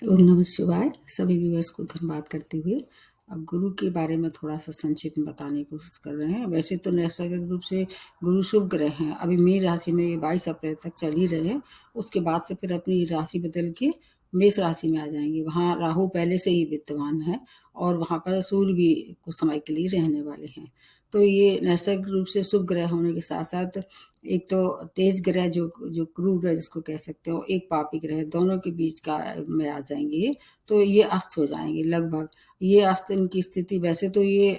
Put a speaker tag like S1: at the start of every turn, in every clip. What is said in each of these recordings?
S1: ओम नमः शिवाय। सभी व्यूअर्स को धन्यवाद करते हुए अब गुरु के बारे में थोड़ा सा संक्षिप्त में बताने की कोशिश कर रहे हैं। वैसे तो नैसर्गिक रूप से गुरु शुभ ग्रह हैं। अभी मीन राशि में ये 22 अप्रैल तक चल ही रहे हैं। उसके बाद से फिर अपनी राशि बदल के मेष राशि में आ जाएंगे। वहाँ राहु पहले से ही विद्यमान है और वहाँ पर सूर्य भी कुछ समय के लिए रहने वाले हैं। तो ये नैसर्गिक रूप से शुभ ग्रह होने के साथ साथ एक तो तेज ग्रह जो जो क्रूर ग्रह जिसको कह सकते हो, एक पापी ग्रह, दोनों के बीच का में आ जाएंगे ये। तो ये अस्त हो जाएंगे लगभग। ये अस्त इनकी स्थिति वैसे तो ये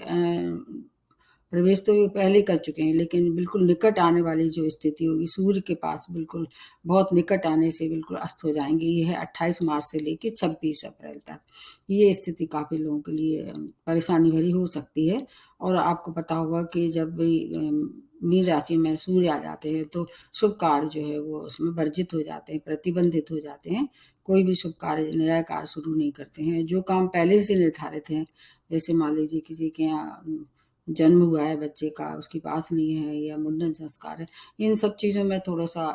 S1: प्रवेश तो ये पहले कर चुके हैं, लेकिन बिल्कुल निकट आने वाली जो स्थिति होगी सूर्य के पास बिल्कुल बहुत निकट आने से बिल्कुल अस्त हो जाएंगे। ये है 28 मार्च से लेके 26 अप्रैल तक। ये स्थिति काफी लोगों के लिए परेशानी भरी हो सकती है। और आपको पता होगा कि जब भी मीन राशि में सूर्य आ जाते हैं तो शुभ कार्य जो है वो उसमें वर्जित हो जाते हैं, प्रतिबंधित हो जाते हैं। कोई भी शुभ कार्य, नया कार्य शुरू नहीं करते हैं। जो काम पहले से निर्धारित हैं, जैसे मान लीजिए किसी के यहाँ जन्म हुआ है बच्चे का, उसकी पास नहीं है, या मुंडन संस्कार है, इन सब चीज़ों में थोड़ा सा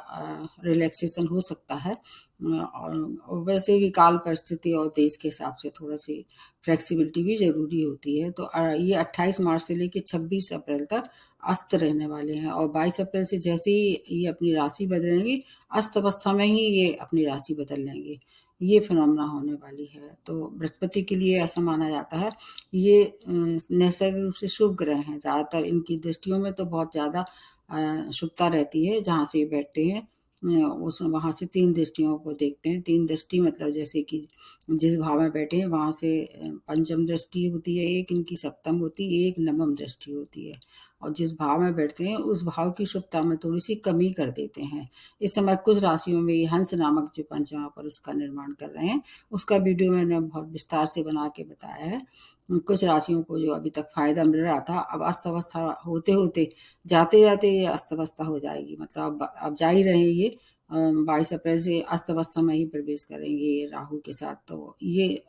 S1: रिलैक्सेशन हो सकता है। और वैसे भी काल परिस्थिति और देश के हिसाब से थोड़ा सी फ्लेक्सिबिलिटी भी ज़रूरी होती है। तो ये 28 मार्च से लेकर 26 अप्रैल तक अस्त रहने वाले हैं। और 22 अप्रैल से जैसे ही ये अपनी राशि बदलेंगे, अस्त अवस्था में ही ये अपनी राशि बदल लेंगे। ये फिनोमेना होने वाली है। तो बृहस्पति के लिए ऐसा माना जाता है, ये नैसर्गिक रूप से शुभ ग्रह हैं। ज़्यादातर इनकी दृष्टियों में तो बहुत ज़्यादा शुभता रहती है जहाँ से ये बैठते हैं। उस वहाँ से 3 दृष्टियों को देखते हैं। 3 दृष्टि मतलब जैसे कि जिस भाव में बैठे हैं वहाँ से पंचम दृष्टि होती है एक, इनकी सप्तम होती है, एक नवम दृष्टि होती है। और जिस भाव में बैठते हैं उस भाव की शुभता में थोड़ी-सी कमी कर देते हैं। इस समय कुछ राशियों में ये हंस नामक जो पंचमहापुरुष उसका निर्माण कर रहे हैं, उसका वीडियो मैंने बहुत विस्तार से बना के बताया है। कुछ राशियों को जो अभी तक फ़ायदा मिल रहा था, अब अस्त-व्यवस्था होते-होते, जाते-जाते ये अस्त-व्यवस्था हो जाएगी। मतलब अब जा ही रहे हैं ये 22 अप्रैल से अस्त-व्यवस्था में ही प्रवेश करेंगे ये राहु के साथ। तो ये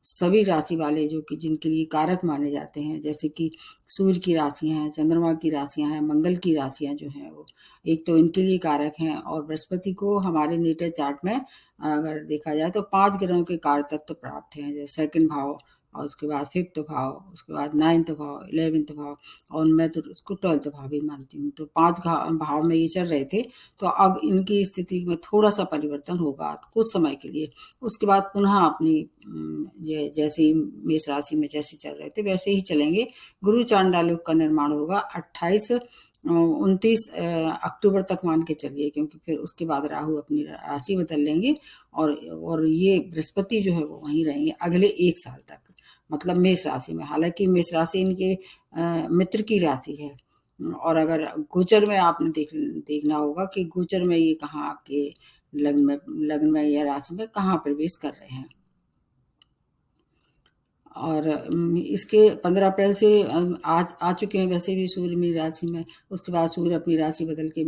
S1: सभी राशि वाले जो कि जिनके लिए कारक माने जाते हैं, जैसे कि सूर्य की राशियाँ हैं, चंद्रमा की राशियाँ हैं, मंगल की राशियाँ जो हैं वो, एक तो इनके लिए कारक हैं। और बृहस्पति को हमारे नेटल चार्ट में अगर देखा जाए तो 5 ग्रहों के कारक तत्व प्राप्त हैं, जैसे सेकंड भाव, और उसके बाद 5th भाव, उसके बाद 9th भाव, 11th भाव, और मैं तो उसको 12th भाव भी मानती हूँ। तो 5 भाव में ये चल रहे थे। तो अब इनकी स्थिति में थोड़ा-सा परिवर्तन होगा कुछ समय के लिए। उसके बाद पुनः अपनी ये जैसे ही मेष राशि में जैसे चल रहे थे वैसे ही चलेंगे। गुरु चांडाल युग का निर्माण होगा 29 अक्टूबर तक मान के चलिए, क्योंकि फिर उसके बाद राहु अपनी राशि बदल लेंगे। और ये बृहस्पति जो है वो वहीं रहेंगे अगले 1 साल तक, मतलब मेष राशि में। हालाँकि मेष राशि इनके मित्र की राशि है। और अगर गोचर में आपने देखना होगा कि गोचर में ये कहाँ आपके लग्न में या राशि में कहाँ प्रवेश कर रहे हैं। और इसके 15 अप्रैल से आज आ चुके हैं वैसे भी सूर्य मेरी राशि में। उसके बाद सूर्य अपनी राशि बदल के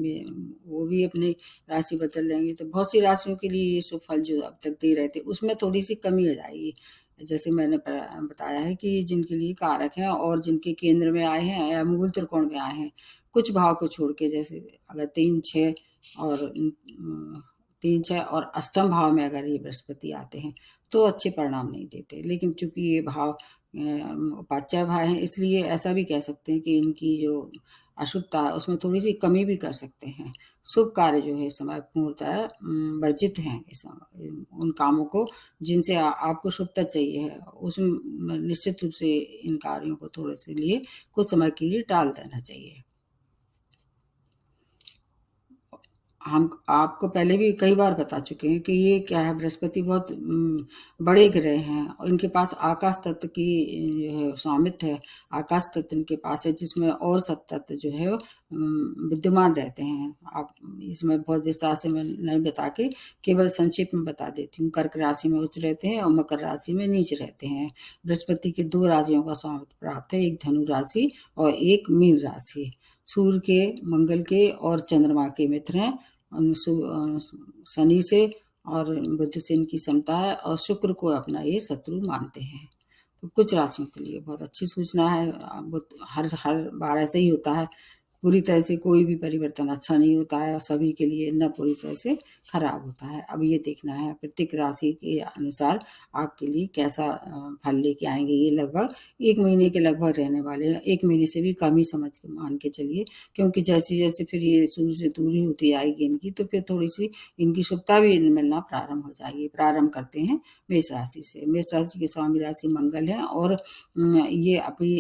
S1: वो भी अपनी राशि बदल लेंगे। तो बहुत सी राशियों के लिए ये शुभ फल जो अब तक दे रहे थे उसमें थोड़ी सी कमी आ जाएगी। जैसे मैंने बताया है कि जिनके लिए कारक हैं और जिनके केंद्र में आए हैं या मूल त्रिकोण में आए हैं, कुछ भाव को छोड़ के, जैसे अगर 3, 6 और अष्टम भाव में अगर ये बृहस्पति आते हैं तो अच्छे परिणाम नहीं देते। लेकिन चूंकि ये भाव उपाध्याय भाव हैं, इसलिए ऐसा भी कह सकते हैं कि इनकी जो अशुभता है उसमें थोड़ी सी कमी भी कर सकते हैं। शुभ कार्य जो है इस समय पूर्णतः वर्जित हैं। इस समय उन कामों को जिनसे आपको शुभता चाहिए है, उसमें निश्चित रूप से इन कार्यों को थोड़े से लिए कुछ समय के लिए टाल देना चाहिए। हम आपको पहले भी कई बार बता चुके हैं कि ये क्या है, बृहस्पति बहुत बड़े ग्रह हैं और इनके पास आकाश तत्व की जो है स्वामित्व है। आकाश तत्व इनके पास है जिसमें और सब तत्व जो है वो विद्यमान रहते हैं। आप इसमें बहुत विस्तार से मैं नहीं बता के केवल संक्षिप्त में बता देती हूँ। कर्क राशि में उच्च रहते हैं और मकर राशि में नीच रहते हैं। बृहस्पति के 2 राशियों का स्वामित्व प्राप्त है, एक धनु राशि और एक मीन राशि। सूर्य के, मंगल के और चंद्रमा के मित्र हैं। शनि से और बुध से इनकी समता है और शुक्र को अपना ये शत्रु मानते हैं। तो कुछ राशियों के लिए बहुत अच्छी सूचना है। हर बार ऐसे ही होता है। पूरी तरह से कोई भी परिवर्तन अच्छा नहीं होता है और सभी के लिए न पूरी तरह से खराब होता है। अब ये देखना है प्रत्येक राशि के अनुसार आपके लिए कैसा फल लेके आएंगे। ये लगभग 1 महीने के लगभग रहने वाले हैं, 1 महीने से भी कम ही समझ के मान के चलिए, क्योंकि जैसे जैसे फिर ये सूर्य से दूरी होती आएगी इनकी, तो फिर थोड़ी सी इनकी शुभता भी मिलना प्रारंभ हो जाएगी। प्रारंभ करते हैं मेष राशि से। मेष राशि की स्वामी राशि मंगल है और ये अभी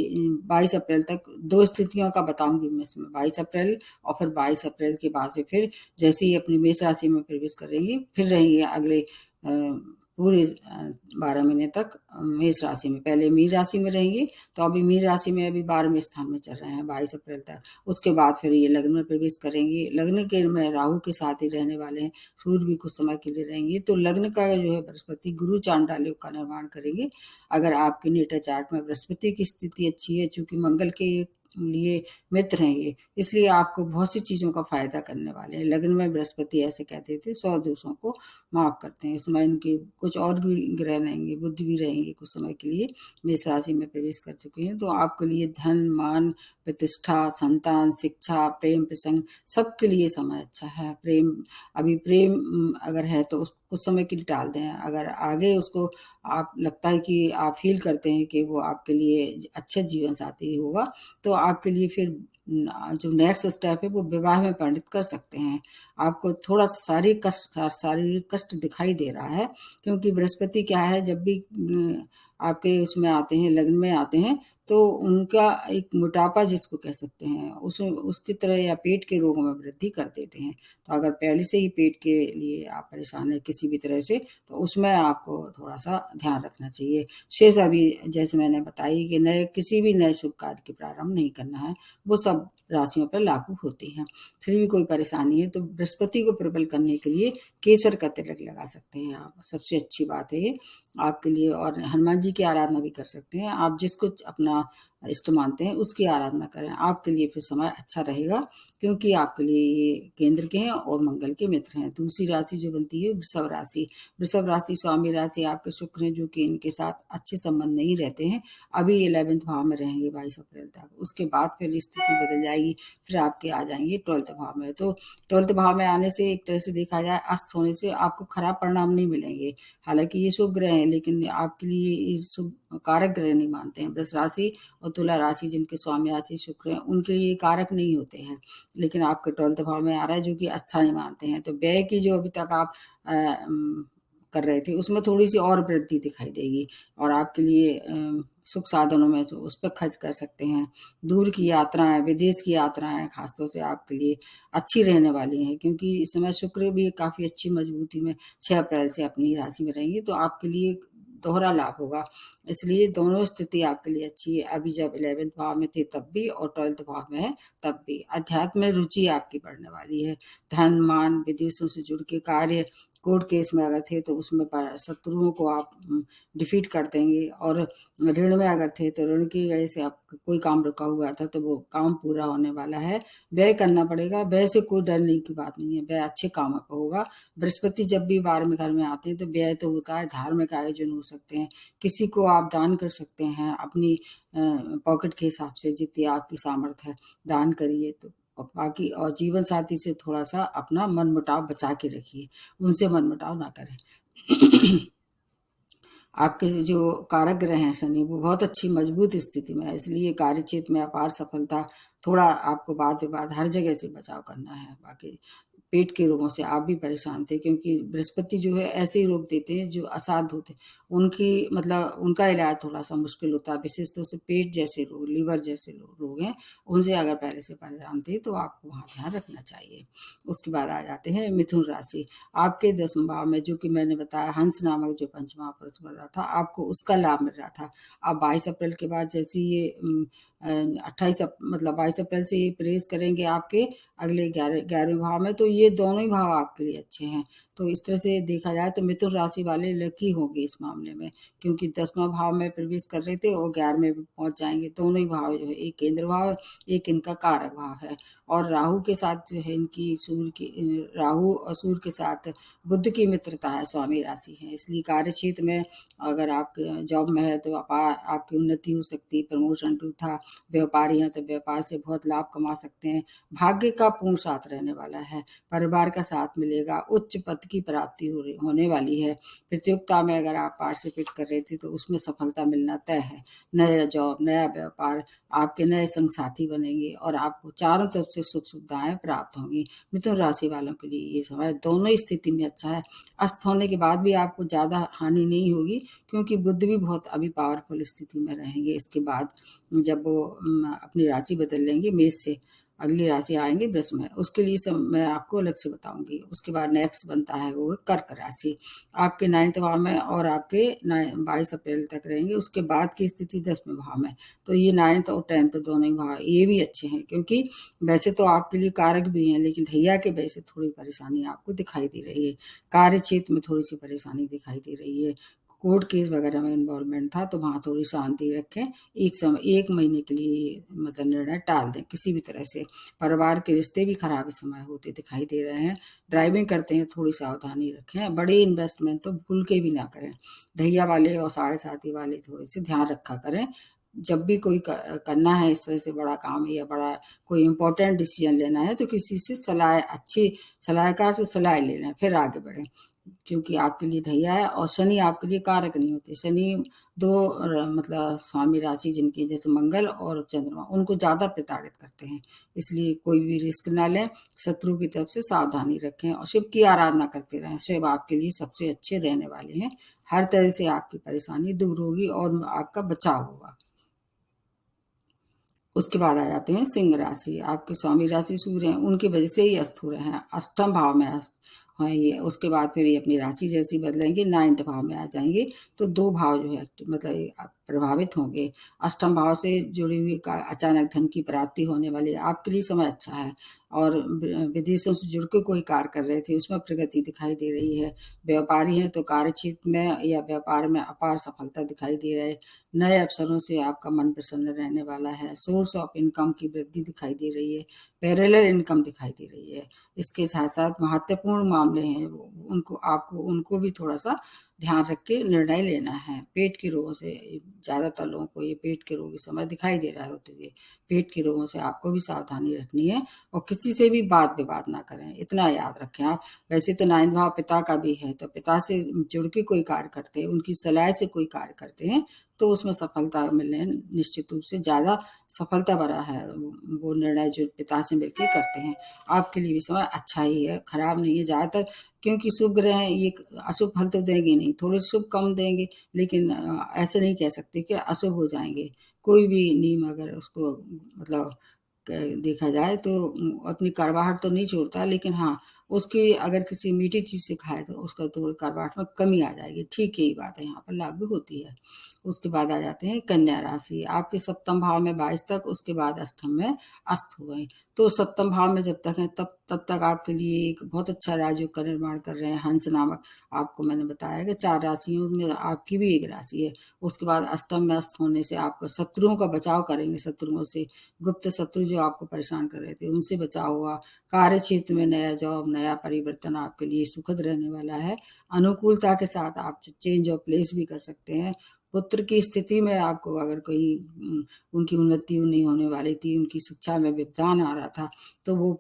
S1: 22 अप्रैल तक 2 स्थितियों का बताऊंगी मैं इसमें। 22 अप्रैल और फिर 22 अप्रैल के बाद से फिर जैसे ही अपनी मेष राशि में प्रवेश करेंगे फिर रहेंगे अगले पूरे 12 महीने तक मेष राशि में। पहले मीन राशि में रहेंगे, तो अभी मीन राशि में अभी 12वें स्थान में चल रहे हैं 22 अप्रैल तक। उसके बाद फिर ये लग्न में प्रवेश करेंगे। लग्न के में राहु के साथ ही रहने वाले हैं, सूर्य भी कुछ समय के लिए रहेंगे। तो लग्न का जो है बृहस्पति गुरु चांडाल योग का निर्माण करेंगे। अगर आपके नेटा चार्ट में बृहस्पति की स्थिति अच्छी है, चूंकि मंगल के लिए मित्र हैं ये, इसलिए आपको बहुत सी चीजों का फायदा करने वाले हैं। लग्न में बृहस्पति ऐसे कहते थे 100 दोषों को माफ करते हैं। इसमें इनके कुछ और भी ग्रह रहेंगे, बुध भी रहेंगे कुछ समय के लिए। मेष राशि में प्रवेश कर चुके हैं, तो आपके लिए धन, मान, प्रतिष्ठा, संतान, शिक्षा, प्रेम प्रसंग सबके लिए समय अच्छा है। प्रेम अभी प्रेम अगर है तो उसको कुछ समय के लिए टाल दें। अगर आगे उसको आप लगता है कि आप फील करते हैं कि वो आपके लिए अच्छा जीवन साथी होगा, तो आपके लिए फिर जो नेक्स्ट स्टेप है वो विवाह में परिणित कर सकते हैं। आपको थोड़ा सा शारीरिक कष्ट दिखाई दे रहा है, क्योंकि बृहस्पति क्या है, जब भी आपके उसमें आते हैं, लग्न में आते हैं, तो उनका एक मोटापा जिसको कह सकते हैं उसकी तरह या पेट के रोगों में वृद्धि कर देते हैं। तो अगर पहले से ही पेट के लिए आप परेशान है किसी भी तरह से, तो उसमें आपको थोड़ा सा ध्यान रखना चाहिए। शेष अभी जैसे मैंने बताई कि किसी भी नए शुभ कार्य के प्रारंभ नहीं करना है, वो सब राशियों पर लागू होती हैं। फिर भी कोई परेशानी है तो बृहस्पति को प्रबल करने के लिए केसर का तिलक लगा सकते हैं आप, सबसे अच्छी बात है ये आपके लिए। और हनुमान जी की आराधना भी कर सकते हैं आप, जिसको अपना इष्ट मानते हैं उसकी आराधना करें। आपके लिए फिर समय अच्छा रहेगा, क्योंकि आपके लिए ये केंद्र के हैं और मंगल के मित्र हैं। दूसरी राशि जो बनती है वृषभ राशि। वृषभ राशि स्वामी राशि आपके शुक्र हैं, जो कि इनके साथ अच्छे संबंध नहीं रहते हैं। अभी 11वें भाव में रहेंगे 22 अप्रैल तक। उसके बाद फिर स्थिति बदल जाएगी, फिर आपके आ जाएंगे 12वें भाव में। तो 12वें भाव में आने से एक तरह से देखा जाए अस्त होने से आपको खराब परिणाम नहीं मिलेंगे। हालांकि ये शुभ ग्रह हैं, लेकिन आपके लिए ये शुभ कारक ग्रह नहीं मानते हैं। वृष राशि और तुला राशि जिनके स्वामी राशि शुक्र है, उनके लिए कारक नहीं होते हैं, लेकिन आपके 12वें भाव में आ रहा है, जो कि अच्छा नहीं मानते हैं। तो व्यय की जो अभी तक आप कर रहे थे उसमें थोड़ी सी और वृद्धि दिखाई देगी, और आपके लिए सुख साधनों में तो उस पर खर्च कर सकते हैं। दूर की यात्राएं, विदेश की यात्राएं खासतौर से आपके लिए अच्छी रहने वाली हैं, क्योंकि इस समय शुक्र भी काफी अच्छी मजबूती में 6 अप्रैल से अपनी राशि में रहेंगे, तो आपके लिए दोहरा लाभ होगा। इसलिए दोनों स्थिति आपके लिए अच्छी है। अभी जब 11वें भाव में थे तब भी और 12वें भाव में है तब भी। अध्यात्म में रुचि आपकी बढ़ने वाली है। धन, मान, विदेशों से जुड़ के कार्य, कोर्ट केस में अगर थे तो उसमें शत्रुओं को आप डिफीट कर देंगे, और ऋण में अगर थे तो ऋण की वजह से आप कोई काम रुका हुआ था तो वो काम पूरा होने वाला है। व्यय करना पड़ेगा, व्यय से कोई डरने की बात नहीं है, व्यय अच्छे कामों का होगा। बृहस्पति जब भी 12वें घर में आते हैं तो व्यय तो होता है, धार्मिक आयोजन हो सकते हैं, किसी को आप दान कर सकते हैं अपनी पॉकेट के हिसाब से, जितनी आपकी सामर्थ्य है दान करिए। तो और बाकी और जीवन साथी से थोड़ा सा अपना मनमुटाव बचा के रखिए, उनसे मनमुटाव ना करें। आपके जो कारक ग्रह हैं शनि, वो बहुत अच्छी मजबूत स्थिति में है, इसलिए कार्य क्षेत्र में अपार सफलता। थोड़ा आपको वाद विवाद हर जगह से बचाव करना है। बाकी पेट के रोगों से आप भी परेशान थे, क्योंकि बृहस्पति जो है ऐसे ही रोग देते हैं जो असाध्य होते हैं। उनकी मतलब उनका इलाज थोड़ा सा मुश्किल होता है, विशेष तौर से पेट जैसे रोग, लीवर जैसे रोग हैं, उनसे अगर पहले से परेशान थे तो आपको वहाँ ध्यान रखना चाहिए। उसके बाद आ जाते हैं मिथुन राशि। आपके 10वें भाव में, जो कि मैंने बताया हंस नामक जो पंचमा पुरुष बन रहा था, आपको उसका लाभ मिल रहा था। अब 22 अप्रैल के बाद जैसे ये 28 मतलब 22 अप्रैल से ये प्रवेश करेंगे आपके अगले 11वें भाव में, तो ये दोनों ही भाव आपके लिए अच्छे हैं। तो इस तरह से देखा जाए तो मिथुन राशि वाले लकी होंगे इस मामले में, क्योंकि 10वां भाव में प्रवेश कर रहे थे और 11वें में पहुंच जाएंगे। दोनों ही भाव जो है, एक केंद्र भाव, एक इनका कारक भाव है। और राहु के साथ जो है इनकी राहु और सूर्य के साथ बुध की मित्रता है, स्वामी राशि है। इसलिए कार्य क्षेत्र में अगर आप जॉब में है तो आपकी उन्नति हो सकती है, प्रमोशन था। व्यापारी हैं तो व्यापार से बहुत लाभ कमा सकते हैं। भाग्य का पूर्ण साथ रहने वाला है, परिवार का साथ मिलेगा, उच्च पद की प्राप्ति होने वाली है। प्रतियोगिता में अगर आप पार्टिसिपेट कर रहे थे तो उसमें सफलता मिलना तय है। नया जॉब, नया व्यापार, आपके नए संग साथी बनेंगे और आपको चारों तरफ से सुख सुविधाएं प्राप्त होंगी। मिथुन राशि वालों के लिए ये समय दोनों ही स्थिति में अच्छा है। अस्त होने के बाद भी आपको ज्यादा हानि नहीं होगी, क्योंकि बुध भी बहुत अभी पावरफुल स्थिति में रहेंगे। इसके बाद जब वो अपनी राशि बदल लेंगे, मेष से अगली राशि आएंगे वृष में, उसके लिए सब मैं आपको अलग से बताऊंगी। उसके बाद नेक्स्ट बनता है वो कर्क राशि, आपके 9वें भाव में और आपके 22 अप्रैल तक रहेंगे। उसके बाद की स्थिति 10वें भाव में। तो ये 9th और 10th दोनों ही भाव ये भी अच्छे हैं, क्योंकि वैसे तो आपके लिए कारक भी हैं, लेकिन ढैया के वजह से थोड़ी परेशानी आपको दिखाई दे रही है। कार्य क्षेत्र में थोड़ी सी परेशानी दिखाई दे रही है। कोर्ट केस वगैरह में इन्वॉल्वमेंट था तो वहाँ थोड़ी शांति रखें। एक महीने के लिए मतलब निर्णय टाल दें किसी भी तरह से। परिवार के रिश्ते भी खराब इस समय होते दिखाई दे रहे हैं। ड्राइविंग करते हैं थोड़ी सावधानी रखें। बड़े इन्वेस्टमेंट तो भूल के भी ना करें। ढैया वाले और साढ़े साथी वाले थोड़े से ध्यान रखा करें। जब भी कोई करना है इस तरह से बड़ा काम या बड़ा कोई इम्पोर्टेंट डिसीजन लेना है तो किसी से अच्छी सलाहकार से सलाह ले लें, फिर आगे बढ़ें। क्योंकि आपके लिए ढैया है और शनि आपके लिए कारक नहीं होते। शनि दो मतलब स्वामी राशि जिनकी, जैसे मंगल और चंद्रमा, उनको ज़्यादा प्रताड़ित करते हैं। इसलिए कोई भी रिस्क ना लें, शत्रु की तरफ से सावधानी रखें और शिव की आराधना करते रहें। शिव आपके लिए सबसे अच्छे रहने वाले हैं। हर तरह से आपकी परेशानी दूर होगी और आपका बचाव होगा। उसके बाद आ जाते हैं सिंह राशि, आपके स्वामी राशि सूर्य हैं, उनकी वजह से ही अस्त हो रहे हैं। अष्टम भाव में अस्त हैं ये। उसके बाद फिर ये अपनी राशि जैसी बदलेंगे, 9th भाव में आ जाएंगे। तो 2 भाव जो है मतलब प्रभावित होंगे। अष्टम भाव से जुड़ी हुई अचानक धन की प्राप्ति होने वाली है। आपके लिए समय अच्छा है। और विदेशों से जुड़ के कोई कार्य कर रहे थे उसमें प्रगति दिखाई दे रही है। व्यापारी हैं तो कार्य क्षेत्र में या व्यापार में अपार सफलता दिखाई दे रही है। नए अवसरों से आपका मन प्रसन्न रहने वाला है। सोर्स ऑफ इनकम की वृद्धि दिखाई दे रही है। पैरेलल इनकम दिखाई दे रही है। इसके साथ साथ महत्वपूर्ण मामले हैं उनको भी थोड़ा सा ध्यान रख के निर्णय लेना है। पेट के रोगों से ज़्यादातर लोगों को ये पेट के रोग इस समय दिखाई दे रहा है होते हुए। पेट के रोगों से आपको भी सावधानी रखनी है और किसी से भी वाद विवाद ना करें, इतना याद रखें आप। वैसे तो 9th भाव पिता का भी है, तो पिता से जुड़ के कोई कार्य करते हैं, उनकी सलाह से कोई कार्य करते हैं तो उसमें सफलता मिलने निश्चित रूप से ज़्यादा सफलता बड़ा है। वो निर्णय जो पिता से मिलकर करते हैं। आपके लिए भी समय अच्छा ही है, खराब नहीं है ज़्यादातर, क्योंकि शुभ ग्रह हैं। ये अशुभ फल तो देंगे नहीं, थोड़े शुभ कम देंगे, लेकिन ऐसे नहीं कह सकते कि अशुभ हो जाएंगे। कोई भी नियम अगर उसको मतलब देखा जाए तो अपनी करवाहट तो नहीं छोड़ता, लेकिन हाँ उसकी अगर किसी मीठी चीज़ से खाए तो उसका तो करवाहट में कमी आ जाएगी। ठीक यही बात है यहाँ पर लागू होती है। उसके बाद आ जाते हैं कन्या राशि, आपके 7th भाव में 22 तक, उसके बाद अष्टम में अस्त हो गए। तो 7th भाव में जब तक है तब तक आपके लिए एक बहुत अच्छा राजयोग का निर्माण कर रहे हैं। हंस नामक, आपको मैंने बताया कि 4 राशियों में आपकी भी एक राशि है। उसके बाद अष्टम में अस्त होने से आपको शत्रुओं का बचाव करेंगे। शत्रुओं से, गुप्त शत्रु जो आपको परेशान कर रहे थे उनसे बचाव हुआ। कार्य क्षेत्र में नया जॉब, नया परिवर्तन आपके लिए सुखद रहने वाला है। अनुकूलता के साथ आप चेंज ऑफ प्लेस भी कर सकते हैं। पुत्र की स्थिति में आपको अगर कोई उनकी उन्नति नहीं होने वाली थी, उनकी शिक्षा में व्यवधान आ रहा था, तो वो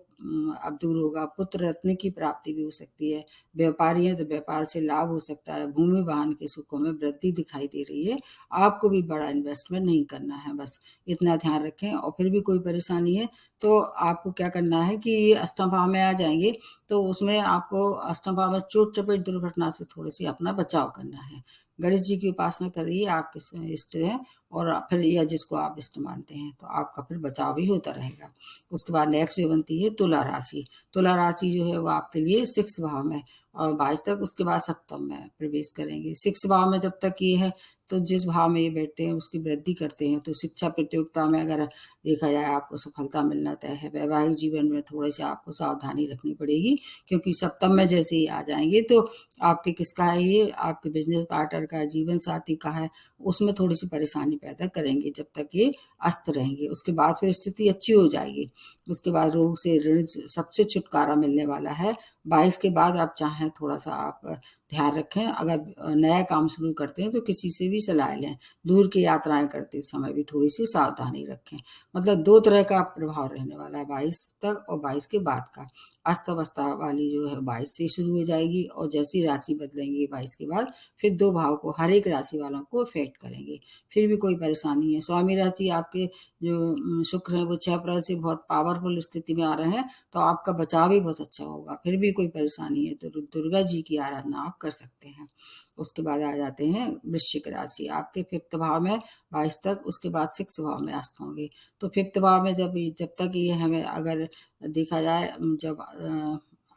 S1: अब दूर होगा। पुत्र रत्न की प्राप्ति भी हो सकती है। व्यापारी हैं तो व्यापार से लाभ हो सकता है। भूमि वाहन के सुखों में वृद्धि दिखाई दे रही है। आपको भी बड़ा इन्वेस्टमेंट नहीं करना है, बस इतना ध्यान रखें। और फिर भी कोई परेशानी है तो आपको क्या करना है कि ये अष्टम भाव में आ जाएंगे, तो उसमें आपको अष्टम भाव में चोट चपेट दुर्घटना से थोड़ी सी अपना बचाव करना है। गणेश जी की उपासना करिए, आपके इष्ट हैं, और फिर या जिसको आप इष्ट मानते हैं, तो आपका फिर बचाव भी होता रहेगा। उसके बाद नेक्स्ट जो बनती है तुला राशि। तुला राशि जो है वो आपके लिए 6th भाव में और 22 तक, उसके बाद 7th में प्रवेश करेंगे। 6th भाव में जब तक ये है तो जिस भाव में ये बैठते हैं उसकी वृद्धि करते हैं। तो शिक्षा प्रतियोगिता में अगर देखा जाए आपको सफलता मिलना तय है। वैवाहिक जीवन में थोड़ी-सी आपको सावधानी रखनी पड़ेगी, क्योंकि सप्तम में जैसे ही आ जाएँगे तो आपके किसका है ये, आपके बिज़नेस पार्टनर का, जीवन साथी का है, उसमें थोड़ी-सी परेशानी पैदा करेंगे जब तक ये अस्त रहेंगे। उसके बाद फिर स्थिति अच्छी हो जाएगी। उसके बाद रोग से, ऋण से सबसे छुटकारा मिलने वाला है। 22 के बाद आप चाहें थोड़ा-सा आप ध्यान रखें। अगर नया काम शुरू करते हैं तो किसी से भी सलाह लें। दूर की यात्राएँ करते समय भी थोड़ी-सी सावधानी रखें। मतलब 2 तरह का प्रभाव रहने वाला है 22 तक और 22 के बाद का। अस्त-व्यवस्था वाली जो है 22 से शुरू हो जाएगी और जैसी राशि बदलेंगी 22 के बाद, फिर 2 भाव को हर एक राशि वालों को अफ़ेक्ट करेंगे। फिर भी कोई परेशानी है। स्वामी राशि आपके जो शुक्र हैं वो 6 अप्रैल से बहुत पावरफुल स्थिति में आ रहे हैं, तो आपका बचाव भी बहुत अच्छा होगा। फिर भी कोई परेशानी है तो दुर्गा जी की आराधना आप कर सकते हैं। उसके बाद आ जाते हैं वृश्चिक राशि, आपके 5th भाव में 22 तक, उसके बाद 6th भाव में अस्त होंगे। तो 5th भाव में जब तक ये हमें अगर देखा जाए, जब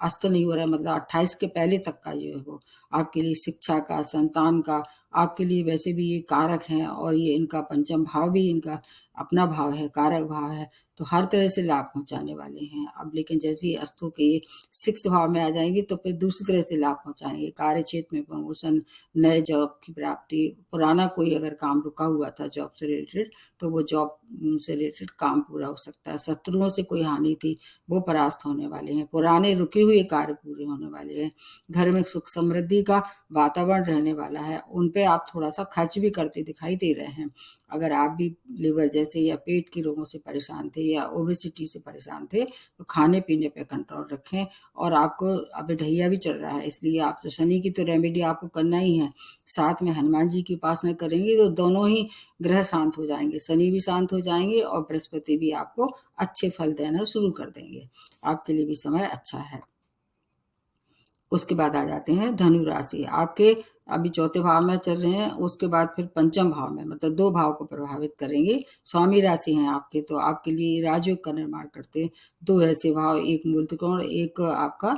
S1: अस्त नहीं हो रहा है, मतलब 28 के पहले तक का जो है वो आपके लिए शिक्षा का, संतान का, आपके लिए वैसे भी ये कारक हैं और ये इनका पंचम भाव भी इनका अपना भाव है, कारक भाव है, तो हर तरह से लाभ पहुँचाने वाले हैं। अब लेकिन जैसे ही अस्तों के 6th भाव में आ जाएँगे तो फिर दूसरी तरह से लाभ पहुँचाएँगे। कार्य क्षेत्र में प्रमोशन, नए जॉब की प्राप्ति, पुराना कोई अगर काम रुका हुआ था जॉब से रिलेटेड, तो वो जॉब से रिलेटेड काम पूरा हो सकता है। शत्रुओं से कोई हानि थी, वो परास्त होने वाले हैं। पुराने रुके हुए कार्य पूरे होने वाले हैं। घर में सुख समृद्धि का वातावरण रहने वाला है। उन पे आप थोड़ा-सा खर्च भी करते दिखाई दे रहे हैं। अगर आप भी लिवर जैसे या पेट के रोगों से परेशान थे या ओबेसिटी से परेशान थे, तो खाने-पीने पे कंट्रोल रखें। और आपको अभी ढैया भी चल रहा है, इसलिए आप तो शनि की तो रेमेडी आपको करना ही है। साथ में हनुमान जी की उपासना करेंगे तो दोनों ही ग्रह शांत हो जाएँगे, शनि भी शांत हो जाएँगे और बृहस्पति भी आपको अच्छे फल देना शुरू कर देंगे। आपके लिए भी समय अच्छा है। उसके बाद आ जाते हैं धनु राशि, आपके अभी 4थे भाव में चल रहे हैं, उसके बाद फिर पंचम भाव में, मतलब 2 भाव को प्रभावित करेंगे। स्वामी राशि हैं आपके, तो आपके लिए राजयोग का निर्माण करते हैं। 2 ऐसे भाव, एक मूल त्रिकोण, एक आपका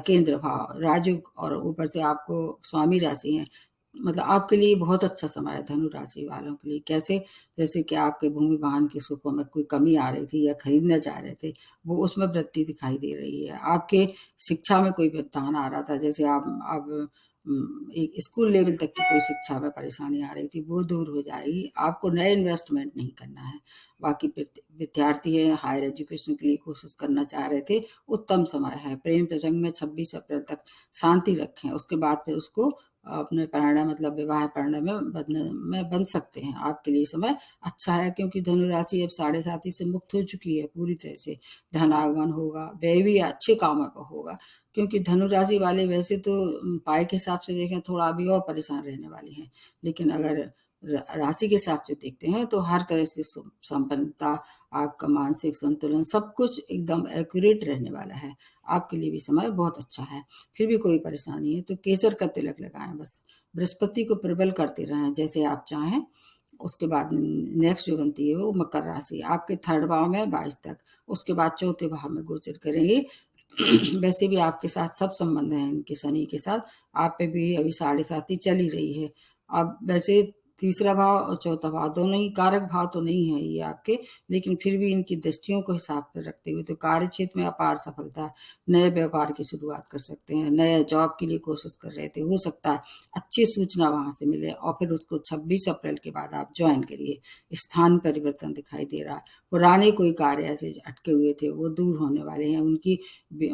S1: केंद्र भाव, राजयोग, और ऊपर से आपको स्वामी राशि है। मतलब आपके लिए बहुत अच्छा समय है धनु राशि वालों के लिए। कैसे? जैसे कि आपके भूमि वाहन के सुखों में कोई कमी आ रही थी या खरीदना चाह रहे थे, वो उसमें वृद्धि दिखाई दे रही है। आपके शिक्षा में कोई व्यवधान आ रहा था, जैसे आप एक स्कूल लेवल तक की कोई शिक्षा में परेशानी आ रही थी, वो दूर हो जाएगी। आपको नए इन्वेस्टमेंट नहीं करना है। बाकी विद्यार्थी हैं, हायर एजुकेशन के लिए कोशिश करना चाह रहे थे, उत्तम समय है। प्रेम प्रसंग में 26 अप्रैल तक शांति रखें, उसके बाद फिर उसको अपने परिणय, मतलब विवाह परिणय में बन सकते हैं। आपके लिए समय अच्छा है, क्योंकि धनु राशि अब साढ़े साथी से मुक्त हो चुकी है पूरी तरह से। धन आगमन होगा, व्यय भी अच्छे कामों पर होगा, क्योंकि धनु राशि वाले वैसे तो पाई के हिसाब से देखें थोड़ा अभी और परेशान रहने वाले हैं, लेकिन अगर राशि के हिसाब से देखते हैं तो हर तरह से संपन्नता, आपका मानसिक संतुलन, सब कुछ एकदम एक्यूरेट रहने वाला है। आपके लिए भी समय बहुत अच्छा है। फिर भी कोई परेशानी है तो केसर का तिलक लगाएं बस। बृहस्पति को प्रबल करते रहें जैसे आप चाहें। उसके बाद नेक्स्ट जो बनती है वो मकर राशि, आपके 3rd भाव में 22 तक, उसके बाद 4थे भाव में गोचर करेंगे। वैसे भी आपके साथ सब संबंध हैं इनके, शनि के साथ। आप पे भी अभी साढ़े साती चल ही रही है। अब वैसे तीसरा भाव और चौथा भाव दोनों ही कारक भाव तो नहीं है ये आपके, लेकिन फिर भी इनकी दृष्टियों को हिसाब में रखते हुए तो कार्य क्षेत्र में अपार सफलता, नए व्यापार की शुरुआत कर सकते हैं। नए जॉब के लिए कोशिश कर रहे थे, हो सकता है अच्छी सूचना वहां से मिले और फिर उसको 26 अप्रैल के बाद आप ज्वाइन करिए। स्थान परिवर्तन दिखाई दे रहा है। पुराने कोई कार्य ऐसे अटके हुए थे वो दूर होने वाले हैं। उनकी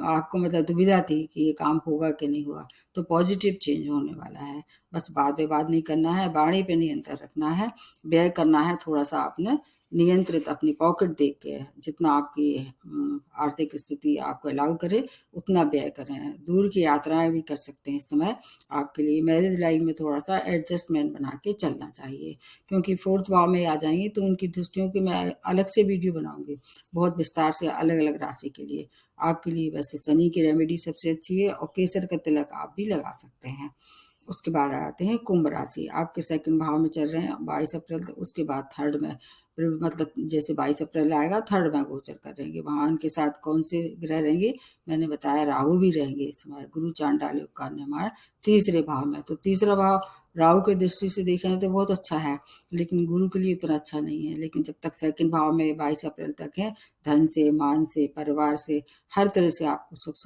S1: आपको मतलब दुविधा थी कि ये काम होगा कि नहीं होगा, तो पॉजिटिव चेंज होने वाला है। बस वाद विवाद नहीं करना है, वाणी पे नियंत्रण रखना है, व्यय करना है थोड़ा-सा आपने नियंत्रित, अपनी पॉकेट देख के, जितना आपकी आर्थिक स्थिति आपको अलाउ करे उतना व्यय करें। दूर की यात्राएँ भी कर सकते हैं इस समय आपके लिए। मैरिज लाइफ में थोड़ा-सा एडजस्टमेंट बना के चलना चाहिए, क्योंकि 4th भाव में आ जाएँगी तो उनकी दृष्टियों की मैं अलग से वीडियो बनाऊँगी, बहुत विस्तार से अलग-अलग राशि के लिए। आपके लिए वैसे शनि की रेमेडी सबसे अच्छी है और केसर का तिलक आप भी लगा सकते हैं। उसके बाद आते हैं कुंभ राशि, आपके 2nd भाव में चल रहे हैं 22 अप्रैल तक, उसके बाद 3rd में फिर मतलब जैसे 22 अप्रैल आएगा, थर्ड में गोचर करेंगे। वहाँ उनके साथ कौन से ग्रह रहेंगे, मैंने बताया राहु भी रहेंगे इस समय। गुरु चांडाल योग का निर्माण तीसरे भाव में, तो तीसरा भाव राहु की दृष्टि से देखें तो बहुत अच्छा है, लेकिन गुरु के लिए उतना अच्छा नहीं है। लेकिन जब तक सेकंड भाव में 22 अप्रैल तक है, धन से, मान से, परिवार से, हर तरह से आपको सुख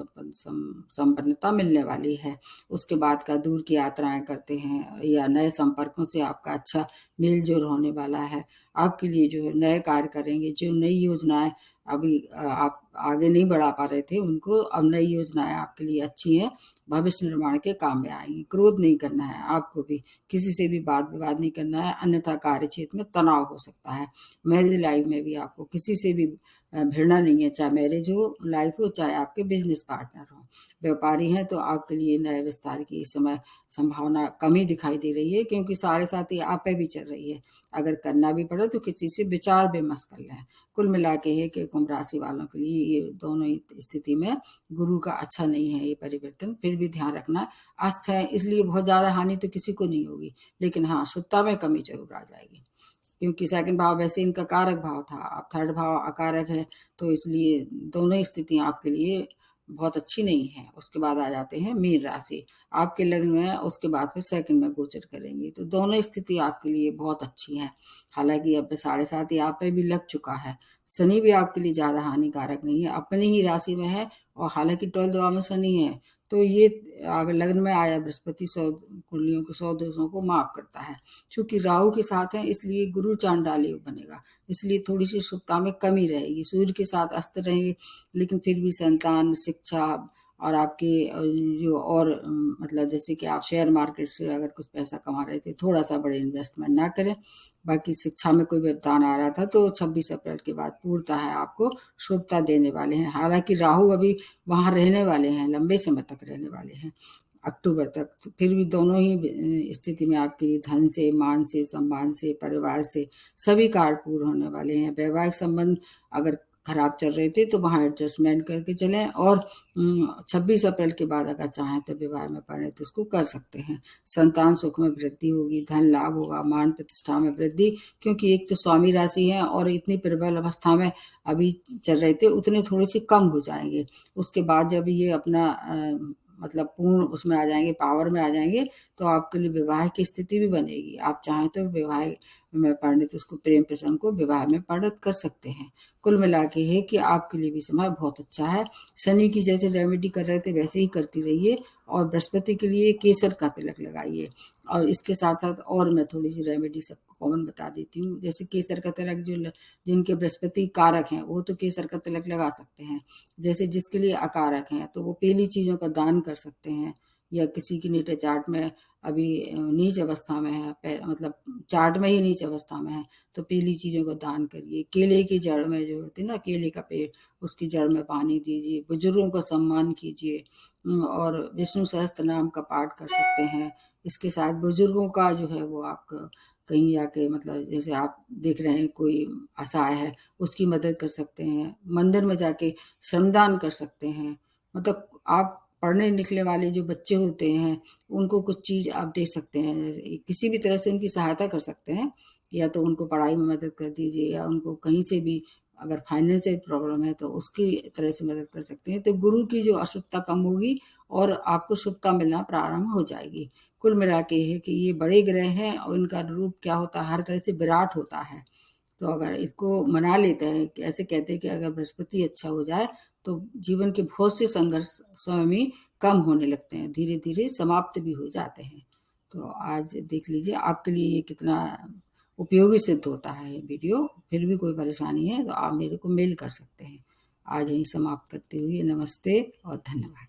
S1: संपन्नता मिलने वाली है। उसके बाद का दूर की यात्राएं करते हैं या नए संपर्कों से आपका अच्छा मेल जोल होने वाला है। आपके लिए जो है नए कार्य करेंगे, जो नई योजनाएं अभी आप आगे नहीं बढ़ा पा रहे थे उनको, अब नई योजनाएं आपके लिए अच्छी हैं, भविष्य निर्माण के काम में आएंगी। क्रोध नहीं करना है आपको भी, किसी से भी वाद विवाद नहीं करना है, अन्यथा कार्य क्षेत्र में तनाव हो सकता है। मैरिज लाइफ में भी आपको किसी से भी भिड़ना नहीं है, चाहे मैरिज हो लाइफ हो, चाहे आपके बिजनेस पार्टनर हो। व्यापारी हैं तो आपके लिए नए विस्तार की इस समय संभावना कमी दिखाई दे रही है, क्योंकि साढ़े साथ ही आप पे भी चल रही है। अगर करना भी पड़े तो किसी से विचार विमर्श कर लें। कुल मिला के है कि कुंभ राशि वालों के लिए ये दोनों ही स्थिति में गुरु का अच्छा नहीं है ये परिवर्तन। फिर भी ध्यान रखना, अस्त है इसलिए बहुत ज्यादा हानि तो किसी को नहीं होगी, लेकिन हाँ शुभता में कमी जरूर आ जाएगी, क्योंकि सेकंड भाव वैसे इनका कारक भाव था, अब थर्ड भाव अकारक है, तो इसलिए दोनों ही स्थितियां आपके लिए बहुत अच्छी नहीं है। उसके बाद आ जाते हैं मीन राशि, आपके लग्न में उसके बाद फिर सेकंड में गोचर करेंगे, तो दोनों स्थिति आपके लिए बहुत अच्छी है। हालांकि अब 7.5 आप पे भी लग चुका है। शनि भी आपके लिए ज्यादा हानिकारक नहीं है, अपनी ही राशि में है, और हालांकि 12th भाव में शनि है, तो ये अगर लग्न में आया बृहस्पति 100 कुंडलियों के 100 दोषों को माफ करता है। चूंकि राहु के साथ है इसलिए गुरु चांडाल योग बनेगा, इसलिए थोड़ी सी शुभता में कमी रहेगी। सूर्य के साथ अस्त रहेंगे, लेकिन फिर भी संतान, शिक्षा और आपके जो और मतलब जैसे कि आप शेयर मार्केट से अगर कुछ पैसा कमा रहे थे, थोड़ा सा बड़े इन्वेस्टमेंट ना करें। बाकी शिक्षा में कोई व्यवधान आ रहा था तो 26 अप्रैल के बाद पूर्णतः है आपको शुभता देने वाले हैं। हालांकि राहु अभी वहां रहने वाले हैं, लंबे समय तक रहने वाले हैं, अक्टूबर तक। तो फिर भी दोनों ही स्थिति में आपके लिए धन से, मान से, सम्मान से, परिवार से सभी कार्य पूर्ण होने वाले हैं। वैवाहिक संबंध अगर खराब चल रहे थे तो वहां एडजस्टमेंट करके चलें, और 26 अप्रैल के बाद अगर चाहें तो विवाह में पड़े तो उसको कर सकते हैं। संतान सुख में वृद्धि होगी, धन लाभ होगा, मान प्रतिष्ठा में वृद्धि, क्योंकि एक तो स्वामी राशि है और इतनी प्रबल अवस्था में अभी चल रहे थे उतने थोड़े से कम हो जाएंगे। उसके बाद जब ये अपना मतलब पूर्ण उसमें आ जाएंगे, पावर में आ जाएंगे, तो आपके लिए विवाह की स्थिति भी बनेगी। आप चाहें तो विवाह में परिणित उसको प्रेम प्रसंग को विवाह में परिणत कर सकते हैं। कुल मिला के है कि आपके लिए भी समय बहुत अच्छा है। शनि की जैसे रेमेडी कर रहे थे वैसे ही करती रहिए, और बृहस्पति के लिए केसर का तिलक लगाइए। और इसके साथ साथ और मैं थोड़ी सी रेमेडी सबको कॉमन बता देती हूँ। जैसे केसर का तिलक जो जिनके बृहस्पति कारक हैं वो तो केसर का तिलक लगा सकते हैं। जैसे जिसके लिए अकारक हैं तो वो पीली चीजों का दान कर सकते हैं, या किसी की नीचे चार्ट में अभी नीच अवस्था में है, मतलब चार्ट में ही नीच अवस्था में है, तो पीली चीजों को दान करिए। केले की जड़ में जो होती है ना, केले का पेड़, उसकी जड़ में पानी दीजिए। बुजुर्गों का सम्मान कीजिए, और विष्णु सहस्त्र नाम का पाठ कर सकते हैं। इसके साथ बुजुर्गों का जो है वो आप कहीं जाके मतलब जैसे आप देख रहे हैं कोई असहाय है उसकी मदद कर सकते हैं, मंदिर में जाके श्रमदान कर सकते हैं। मतलब आप पढ़ने निकले वाले जो बच्चे होते हैं उनको कुछ चीज आप दे सकते हैं, जैसे किसी भी तरह से उनकी सहायता कर सकते हैं, या तो उनको पढ़ाई में मदद कर दीजिए, या उनको कहीं से भी अगर फाइनेंशियल प्रॉब्लम है तो उसकी तरह से मदद कर सकते हैं। तो गुरु की जो अशुभता कम होगी और आपको शुभता मिलना प्रारंभ हो जाएगी। कुल मिला के है कि ये बड़े ग्रह हैं और इनका रूप क्या होता है, हर तरह से विराट होता है। तो अगर इसको मना लेते हैं, ऐसे कहते हैं कि अगर बृहस्पति अच्छा हो जाए तो जीवन के बहुत से संघर्ष स्वयं ही कम होने लगते हैं, धीरे धीरे समाप्त भी हो जाते हैं। तो आज देख लीजिए आपके लिए ये कितना उपयोगी सिद्ध होता है ये वीडियो। फिर भी कोई परेशानी है तो आप मेरे को मेल कर सकते हैं। आज यहीं समाप्त करते हुए नमस्ते और धन्यवाद।